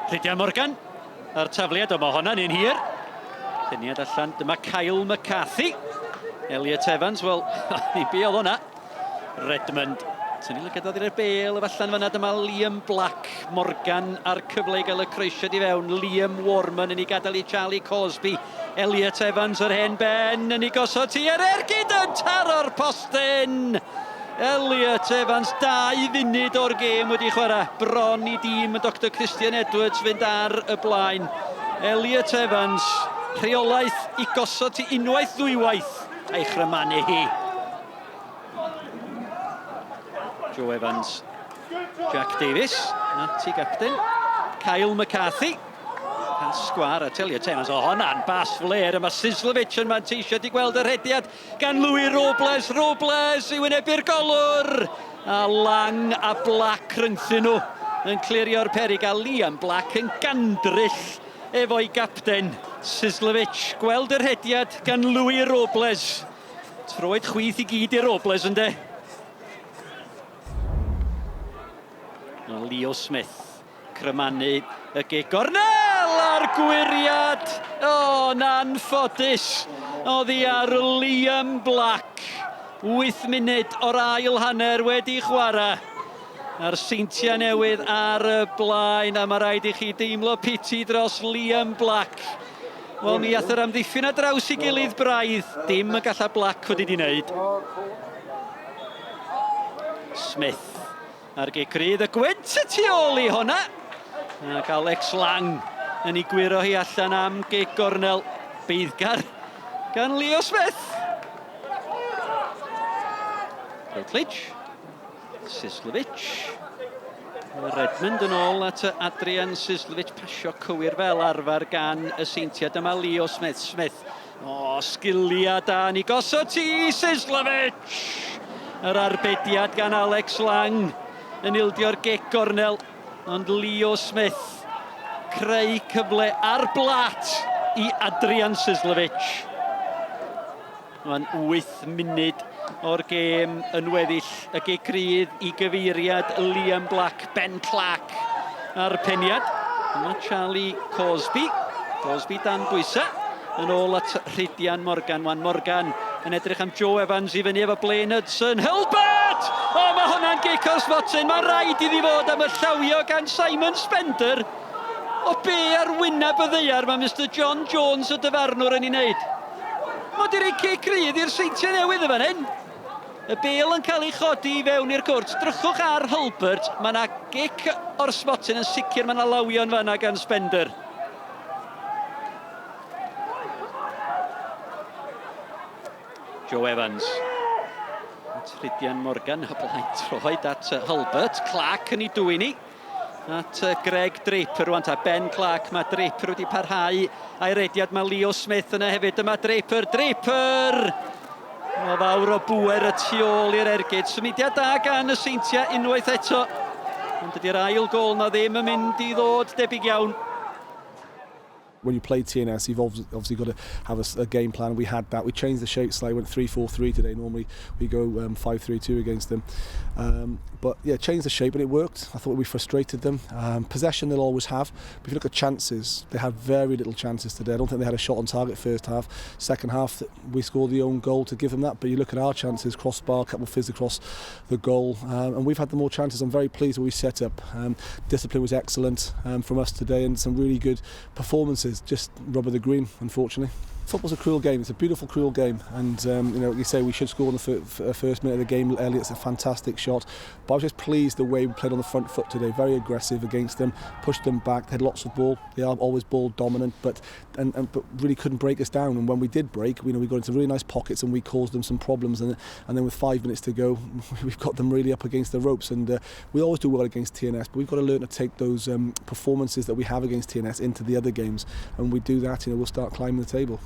Rhydian Morgan, a'r tafliad o, mae honna'n un hir. Dyniad allan, dyma Kyle McCarthy. Elliot Evans, wel, i be oedd hwnna. Redmond, tynnu lygadodd i'r bel, efallan fyna, dyma Liam Black. Morgan ar cyfle i gael y croesiad i fewn. Liam Warman yn ei gadael i Charlie Cosby. Elliot Evans, yr hen ben, yn ei gosod ti ar ergyd yn taro'r postyn. Elliot Evans, 2 funud o'r gêm wedi chwarae. Bron i dîm y Dr Christian Edwards fynd ar y blaen. Elliot Evans, rheolaeth i gosod ti unwaith ddwywaith a'i chrymannu hi. Joe Evans, Jack Davis, at i gapten. Kyle McCarthy. Pan sgwar at Elliot Evans, o honna'n bas fler. Yma Sislevich yn manteisio di gweld yr hediad gan Louis Robles. Robles i wynebu'r golwr. A Lang a Black rhyngthyn nhw yn clirio'r perig. A Liam Black yn gandryll efo'i gapten. Sislevich, gweld yr hediad gan Louis Robles. Troed chwith i gyd i Robles yn de. Leo Smith, crymannu y gig gornel ar gwiriad. O, na'n ffodus. Oddi ar Liam Black. 8 munud o'r ail hanner wedi chwarae. A'r Seintiau Newydd ar y blaen. A mae rhaid i chi deimlo piti dros Liam Black. Wel, mi ath yr amddiffyn a draws i gilydd braidd. Dim y galla Black wedi di wneud. Smith. Ar gecrydd y gwynt y tu ôl i honna. Ac Alex Lang yn ei gwiro hi allan am gig gornel. Beiddgar gan Leo Smith. Routledge. Sislevich. Redmond yn ôl at Adrian Sislevich. Pasio cywir fel arfer gan y Seintiau. Dyma Leo Smith. Smith. O, sgilia da ni gosod ti Sislevich. Yr arbediad gan Alex Lang. Yn ildio'r gig gornel, ond Leo Smith creu cyfle ar blat i Adrian Sislevich. Mae'n 8 munud o'r gêm yn weddill y gecrydd i gyfeiriad Liam Black, Ben Clark ar peniad. Dyma Charlie Cosby, Cosby dan bwysa, yn ôl at Rhydian Morgan. Wan Morgan yn edrych am Joe Evans i fyny efo Blaine Hudson. Hilbert! O, mae hwnna'n gic o'r sbotyn. Mae rhaid iddi fod am y llawio gan Simon Spender. O be ar wyneb y ddeiar mae Mr John Jones y dyfarnwr yn ei wneud. Mae di rei cic rydd i'r Seintiau Newydd y fan hyn. Y bel yn cael ei chodi i fewn i'r cwrt. Drychwch ar Hilbert. Mae yna gic o'r sbotyn yn sicr. Mae yna lawion fanna gan Spender. Joe Evans. Rhydian Morgan o blaen troed at Hilbert. Clark yn ei dwy ni. At Greg Draper rwan ta. Ben Clark. Mae Draper wedi parhau a'i rediad. Mae Leo Smith yna hefyd. Yma Draper. Draper! O fawr o bwer y tu ôl i'r ergyd. Symudiad da gan y Seintiau unwaith eto. Ond ydy'r ail gol na ddim yn mynd i ddod debyg iawn. When you play TNS, you've obviously got to have a game plan. We had that. We changed the shape slightly. Went 3-4-3 today. Normally we go 5-3-2 against them. But yeah, changed the shape and it worked. I thought we frustrated them. Possession they'll always have. But if you look at chances, they had very little chances today. I don't think they had a shot on target first half. Second half, we scored the own goal to give them that. But you look at our chances, crossbar, couple of fizz across the goal. And we've had the more chances. I'm very pleased with what we set up. Discipline was excellent from us today and some really good performances. Just rubber the green, unfortunately. Football's a cruel game. It's a beautiful, cruel game. And, you know, you say we should score in the first minute of the game. Elliott's a fantastic shot. But I was just pleased the way we played on the front foot today. Very aggressive against them. Pushed them back. They had lots of ball. They are always ball dominant. But really couldn't break us down. And when we did break, we got into really nice pockets and we caused them some problems. And then with 5 minutes to go, we've got them really up against the ropes. And we always do well against TNS. But we've got to learn to take those performances that we have against TNS into the other games. And we do that, we'll start climbing the table.